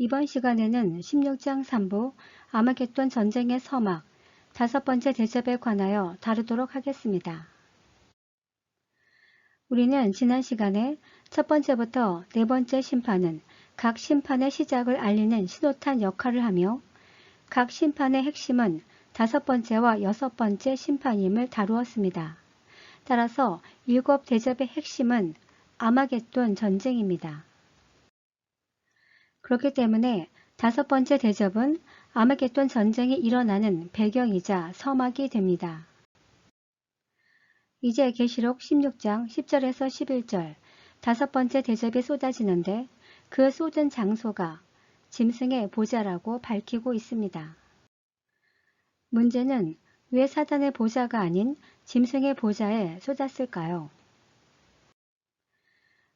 이번 시간에는 16장 3부 아마겟돈 전쟁의 서막 5번째 대접에 관하여 다루도록 하겠습니다. 우리는 지난 시간에 첫 번째부터 네 번째 심판은 각 심판의 시작을 알리는 신호탄 역할을 하며 각 심판의 핵심은 5번째와 6번째 심판임을 다루었습니다. 따라서 7 대접의 핵심은 아마겟돈 전쟁입니다. 그렇기 때문에 5번째 대접은 아마겟돈 전쟁이 일어나는 배경이자 서막이 됩니다. 이제 계시록 16장 10절에서 11절 5번째 대접이 쏟아지는데 그 쏟은 장소가 짐승의 보좌라고 밝히고 있습니다. 문제는 왜 사단의 보좌가 아닌 짐승의 보좌에 쏟았을까요?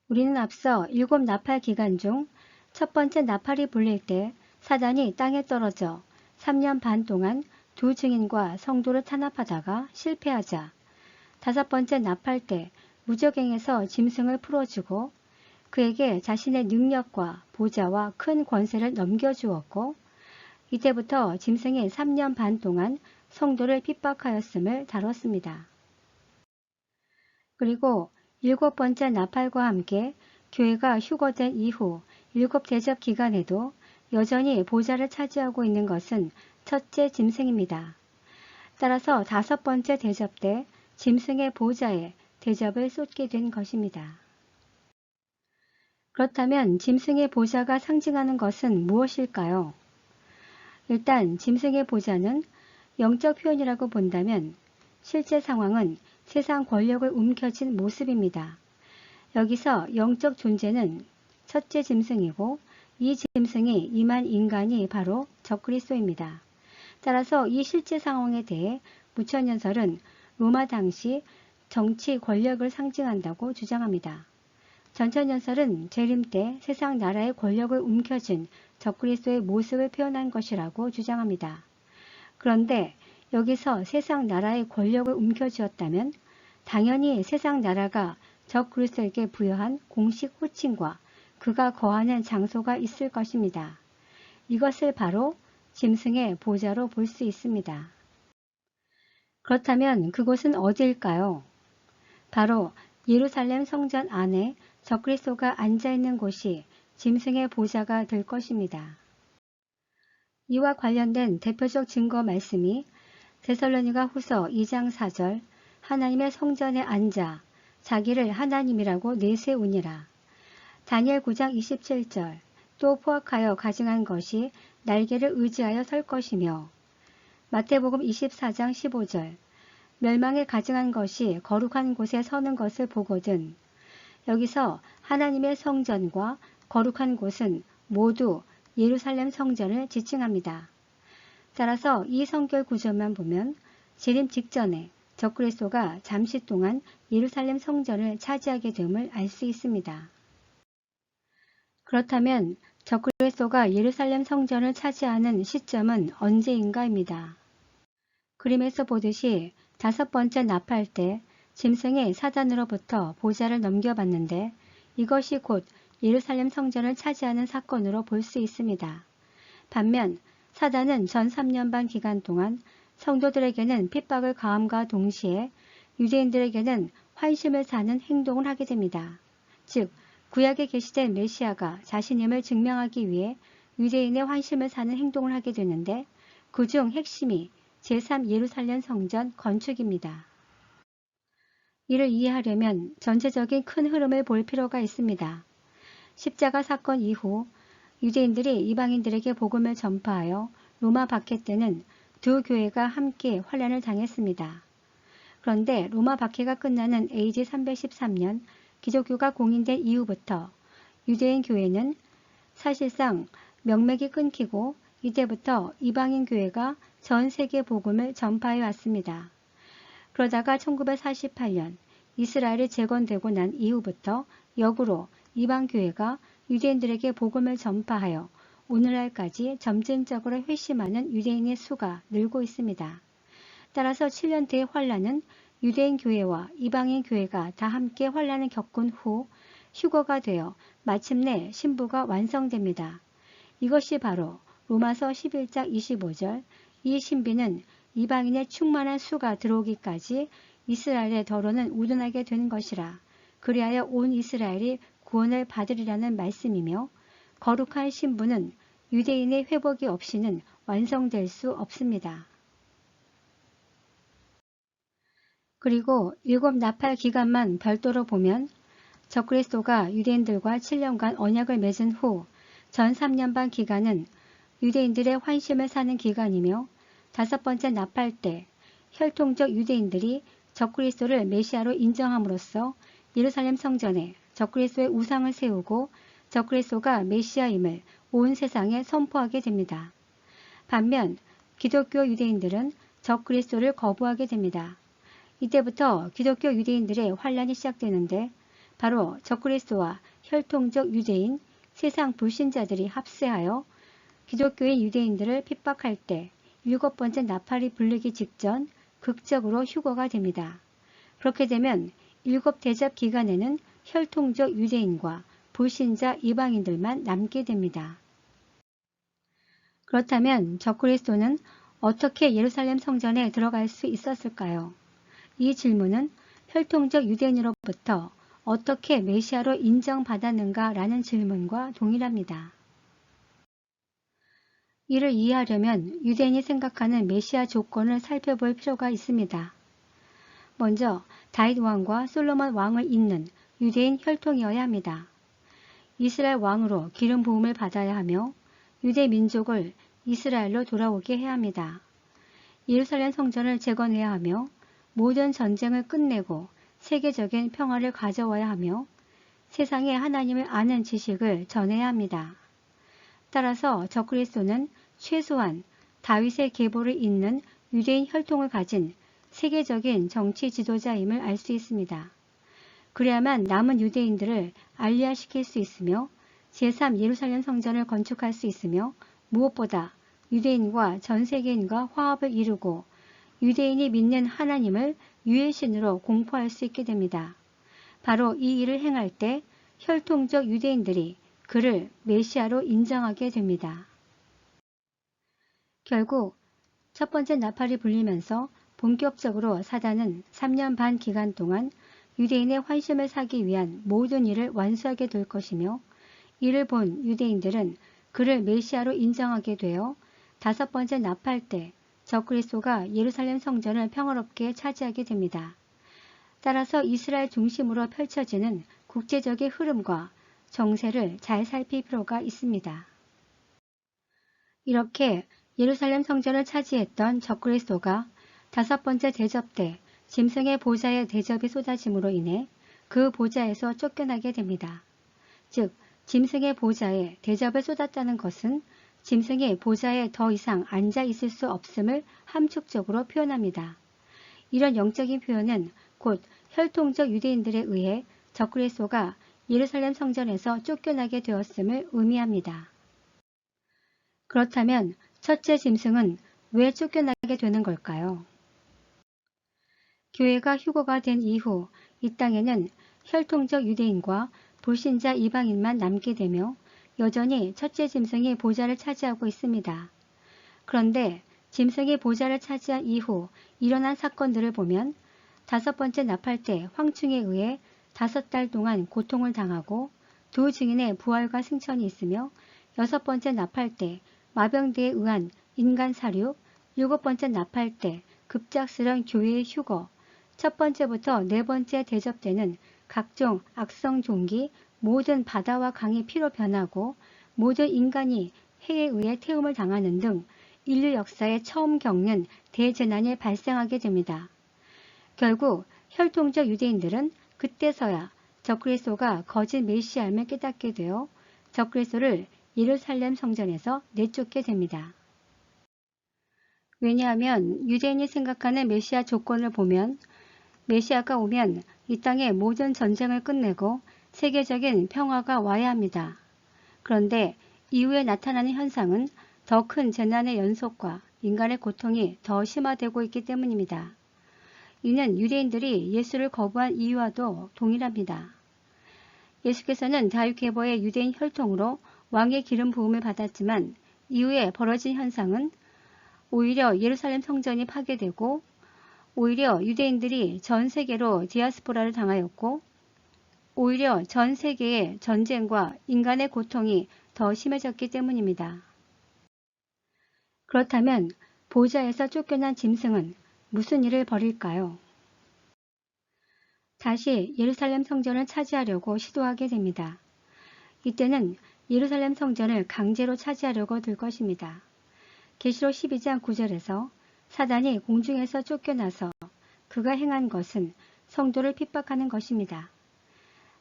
우리는 앞서 7 나팔 기간 중 첫 번째 나팔이 불릴 때 사단이 땅에 떨어져 3년 반 동안 두 증인과 성도를 탄압하다가 실패하자 5번째 나팔 때 무적행에서 짐승을 풀어주고 그에게 자신의 능력과 보좌와 큰 권세를 넘겨주었고 이때부터 짐승이 3년 반 동안 성도를 핍박하였음을 다뤘습니다. 그리고 7번째 나팔과 함께 교회가 휴거된 이후 7 대접 기간에도 여전히 보좌를 차지하고 있는 것은 첫째 짐승입니다. 따라서 5번째 대접 때 짐승의 보좌에 대접을 쏟게 된 것입니다. 그렇다면 짐승의 보좌가 상징하는 것은 무엇일까요? 일단 짐승의 보좌는 영적 표현이라고 본다면 실제 상황은 세상 권력을 움켜쥔 모습입니다. 여기서 영적 존재는 첫째 짐승이고 이 짐승이 임한 인간이 바로 적그리스도입니다. 따라서 이 실제 상황에 대해 무천연설은 로마 당시 정치 권력을 상징한다고 주장합니다. 전천연설은 재림 때 세상 나라의 권력을 움켜쥔 적그리스도의 모습을 표현한 것이라고 주장합니다. 그런데 여기서 세상 나라의 권력을 움켜쥐었다면 당연히 세상 나라가 적그리스도에게 부여한 공식 호칭과 그가 거하는 장소가 있을 것입니다. 이것을 바로 짐승의 보좌로 볼 수 있습니다. 그렇다면 그곳은 어디일까요? 바로 예루살렘 성전 안에 적그리스도가 앉아있는 곳이 짐승의 보좌가 될 것입니다. 이와 관련된 대표적 증거 말씀이 데살로니가 후서 2장 4절 하나님의 성전에 앉아 자기를 하나님이라고 내세우니라. 다니엘 9장 27절 또 포악하여 가증한 것이 날개를 의지하여 설 것이며 마태복음 24장 15절 멸망에 가증한 것이 거룩한 곳에 서는 것을 보거든. 여기서 하나님의 성전과 거룩한 곳은 모두 예루살렘 성전을 지칭합니다. 따라서 이 성결 구절만 보면 재림 직전에 적그리스도가 잠시 동안 예루살렘 성전을 차지하게 됨을 알 수 있습니다. 그렇다면 적그리스도가 예루살렘 성전을 차지하는 시점은 언제인가입니다. 그림에서 보듯이 5번째 나팔 때 짐승이 사단으로부터 보좌를 넘겨받는데 이것이 곧 예루살렘 성전을 차지하는 사건으로 볼 수 있습니다. 반면 사단은 전 3년 반 기간 동안 성도들에게는 핍박을 가함과 동시에 유대인들에게는 환심을 사는 행동을 하게 됩니다. 즉 구약에 계시된 메시아가 자신임을 증명하기 위해 유대인의 환심을 사는 행동을 하게 되는데 그중 핵심이 제3 예루살렘 성전 건축입니다. 이를 이해하려면 전체적인 큰 흐름을 볼 필요가 있습니다. 십자가 사건 이후 유대인들이 이방인들에게 복음을 전파하여 로마 박해 때는 두 교회가 함께 환란을 당했습니다. 그런데 로마 박해가 끝나는 AD 313년 기독교가 공인된 이후부터 유대인 교회는 사실상 명맥이 끊기고 이때부터 이방인 교회가 전 세계 복음을 전파해 왔습니다. 그러다가 1948년 이스라엘이 재건되고 난 이후부터 역으로 이방 교회가 유대인들에게 복음을 전파하여 오늘날까지 점진적으로 회심하는 유대인의 수가 늘고 있습니다. 따라서 7년 뒤의 환란은 유대인 교회와 이방인 교회가 다 함께 환란을 겪은 후 휴거가 되어 마침내 신부가 완성됩니다. 이것이 바로 로마서 11장 25절 이 신비는 이방인의 충만한 수가 들어오기까지 이스라엘의 더러는 우둔하게 되는 것이라. 그리하여 온 이스라엘이 구원을 받으리라는 말씀이며 거룩한 신부는 유대인의 회복이 없이는 완성될 수 없습니다. 그리고 7 나팔 기간만 별도로 보면 적그리스도가 유대인들과 7년간 언약을 맺은 후 전 3년 반 기간은 유대인들의 환심을 사는 기간이며 5번째 나팔 때 혈통적 유대인들이 적그리스도를 메시아로 인정함으로써 예루살렘 성전에 적그리스도의 우상을 세우고 적그리스도가 메시아임을 온 세상에 선포하게 됩니다. 반면 기독교 유대인들은 적그리스도를 거부하게 됩니다. 이때부터 기독교 유대인들의 환란이 시작되는데 바로 적그리스도와 혈통적 유대인, 세상 불신자들이 합세하여 기독교인 유대인들을 핍박할 때 7번째 나팔이 불리기 직전 극적으로 휴거가 됩니다. 그렇게 되면 7 대접 기간에는 혈통적 유대인과 불신자 이방인들만 남게 됩니다. 그렇다면 적그리스도는 어떻게 예루살렘 성전에 들어갈 수 있었을까요? 이 질문은 혈통적 유대인으로부터 어떻게 메시아로 인정받았는가 라는 질문과 동일합니다. 이를 이해하려면 유대인이 생각하는 메시아 조건을 살펴볼 필요가 있습니다. 먼저 다윗 왕과 솔로몬 왕을 잇는 유대인 혈통이어야 합니다. 이스라엘 왕으로 기름 부음을 받아야 하며 유대 민족을 이스라엘로 돌아오게 해야 합니다. 예루살렘 성전을 재건해야 하며 모든 전쟁을 끝내고 세계적인 평화를 가져와야 하며 세상에 하나님을 아는 지식을 전해야 합니다. 따라서 적그리스도는 최소한 다윗의 계보를 잇는 유대인 혈통을 가진 세계적인 정치 지도자임을 알 수 있습니다. 그래야만 남은 유대인들을 알리아시킬 수 있으며 제3 예루살렘 성전을 건축할 수 있으며 무엇보다 유대인과 전 세계인과 화합을 이루고 유대인이 믿는 하나님을 유일신으로 공포할 수 있게 됩니다. 바로 이 일을 행할 때 혈통적 유대인들이 그를 메시아로 인정하게 됩니다. 결국 첫 번째 나팔이 불리면서 본격적으로 사단은 3년 반 기간 동안 유대인의 환심을 사기 위한 모든 일을 완수하게 될 것이며 이를 본 유대인들은 그를 메시아로 인정하게 되어 5번째 나팔 때 적그리스도가 예루살렘 성전을 평화롭게 차지하게 됩니다. 따라서 이스라엘 중심으로 펼쳐지는 국제적인 흐름과 정세를 잘 살필 필요가 있습니다. 이렇게 예루살렘 성전을 차지했던 적그리스도가 5번째 대접 때 짐승의 보좌에 대접이 쏟아짐으로 인해 그 보좌에서 쫓겨나게 됩니다. 즉 짐승의 보좌에 대접을 쏟았다는 것은 짐승이 보좌에 더 이상 앉아 있을 수 없음을 함축적으로 표현합니다. 이런 영적인 표현은 곧 혈통적 유대인들에 의해 적그리스도가 예루살렘 성전에서 쫓겨나게 되었음을 의미합니다. 그렇다면 첫째 짐승은 왜 쫓겨나게 되는 걸까요? 교회가 휴거가 된 이후 이 땅에는 혈통적 유대인과 불신자 이방인만 남게 되며 여전히 첫째 짐승이 보좌를 차지하고 있습니다. 그런데 짐승이 보좌를 차지한 이후 일어난 사건들을 보면 5번째 나팔 때 황충에 의해 5달 동안 고통을 당하고 2 증인의 부활과 승천이 있으며 6번째 나팔 때 마병대에 의한 인간 사륙, 7번째 나팔 때 급작스런 교회의 휴거, 첫 번째부터 4번째 대접 때는 각종 악성 종기, 모든 바다와 강이 피로 변하고 모든 인간이 해에 의해 태움을 당하는 등 인류 역사에 처음 겪는 대재난이 발생하게 됩니다. 결국 혈통적 유대인들은 그때서야 적그리스도가 거짓 메시아임을 깨닫게 되어 적그리스도를 예루살렘 성전에서 내쫓게 됩니다. 왜냐하면 유대인이 생각하는 메시아 조건을 보면 메시아가 오면 이 땅의 모든 전쟁을 끝내고 세계적인 평화가 와야 합니다. 그런데 이후에 나타나는 현상은 더 큰 재난의 연속과 인간의 고통이 더 심화되고 있기 때문입니다. 이는 유대인들이 예수를 거부한 이유와도 동일합니다. 예수께서는 다윗 계보의 유대인 혈통으로 왕의 기름 부음을 받았지만 이후에 벌어진 현상은 오히려 예루살렘 성전이 파괴되고 오히려 유대인들이 전 세계로 디아스포라를 당하였고 오히려 전 세계의 전쟁과 인간의 고통이 더 심해졌기 때문입니다. 그렇다면 보좌에서 쫓겨난 짐승은 무슨 일을 벌일까요? 다시 예루살렘 성전을 차지하려고 시도하게 됩니다. 이때는 예루살렘 성전을 강제로 차지하려고 들 것입니다. 계시록 12장 9절에서 사단이 공중에서 쫓겨나서 그가 행한 것은 성도를 핍박하는 것입니다.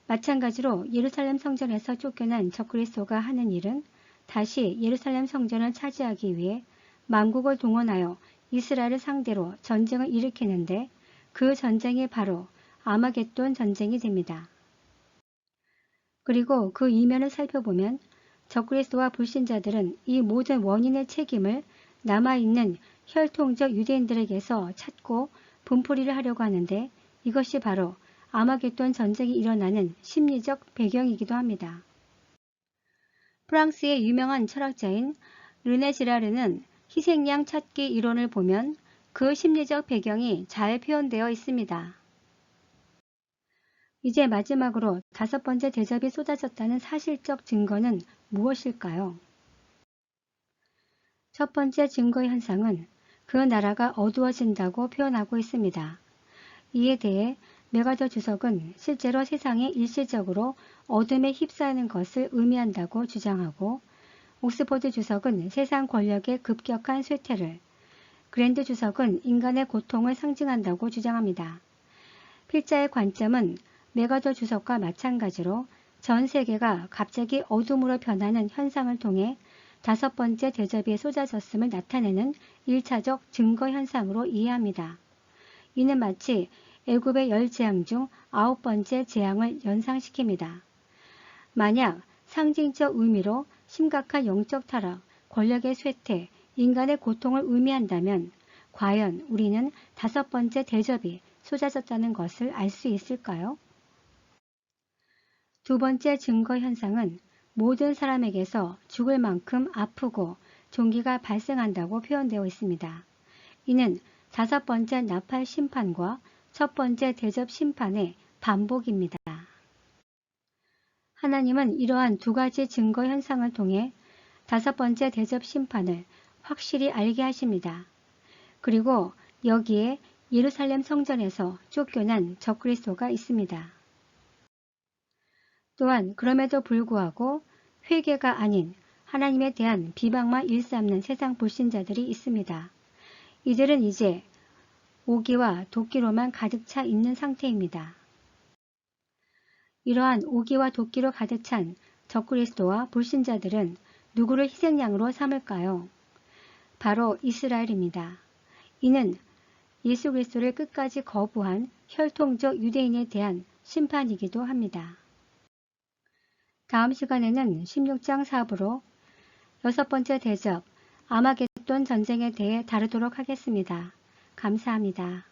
마찬가지로 예루살렘 성전에서 쫓겨난 적그리스도가 하는 일은 다시 예루살렘 성전을 차지하기 위해 만국을 동원하여 이스라엘을 상대로 전쟁을 일으키는데 그 전쟁이 바로 아마겟돈 전쟁이 됩니다. 그리고 그 이면을 살펴보면 적그리스도와 불신자들은 이 모든 원인의 책임을 남아있는 혈통적 유대인들에게서 찾고 분풀이를 하려고 하는데 이것이 바로 아마겟돈 전쟁이 일어나는 심리적 배경이기도 합니다. 프랑스의 유명한 철학자인 르네 지라르는 희생양 찾기 이론을 보면 그 심리적 배경이 잘 표현되어 있습니다. 이제 마지막으로 5번째 대접이 쏟아졌다는 사실적 증거는 무엇일까요? 첫 번째 증거의 현상은 그 나라가 어두워진다고 표현하고 있습니다. 이에 대해 메가더 주석은 실제로 세상이 일시적으로 어둠에 휩싸이는 것을 의미한다고 주장하고 옥스퍼드 주석은 세상 권력의 급격한 쇠퇴를, 그랜드 주석은 인간의 고통을 상징한다고 주장합니다. 필자의 관점은 메가더 주석과 마찬가지로 전 세계가 갑자기 어둠으로 변하는 현상을 통해 5번째 대접이 쏟아졌음을 나타내는 1차적 증거 현상으로 이해합니다. 이는 마치 애굽의 10재앙 중 9번째 재앙을 연상시킵니다. 만약 상징적 의미로 심각한 영적 타락, 권력의 쇠퇴, 인간의 고통을 의미한다면 과연 우리는 5번째 대접이 쏟아졌다는 것을 알 수 있을까요? 두 번째 증거 현상은 모든 사람에게서 죽을 만큼 아프고 종기가 발생한다고 표현되어 있습니다. 이는 5번째 나팔 심판과 첫 번째 대접 심판의 반복입니다. 하나님은 이러한 두 가지 증거 현상을 통해 5번째 대접 심판을 확실히 알게 하십니다. 그리고 여기에 예루살렘 성전에서 쫓겨난 적그리스도가 있습니다. 또한 그럼에도 불구하고 회개가 아닌 하나님에 대한 비방만 일삼는 세상 불신자들이 있습니다. 이들은 이제 오기와 도끼로만 가득 차 있는 상태입니다. 이러한 오기와 도끼로 가득 찬 적그리스도와 불신자들은 누구를 희생양으로 삼을까요? 바로 이스라엘입니다. 이는 예수 그리스도를 끝까지 거부한 혈통적 유대인에 대한 심판이기도 합니다. 다음 시간에는 16장 4부로 6번째 대접, 아마겟돈 전쟁에 대해 다루도록 하겠습니다. 감사합니다.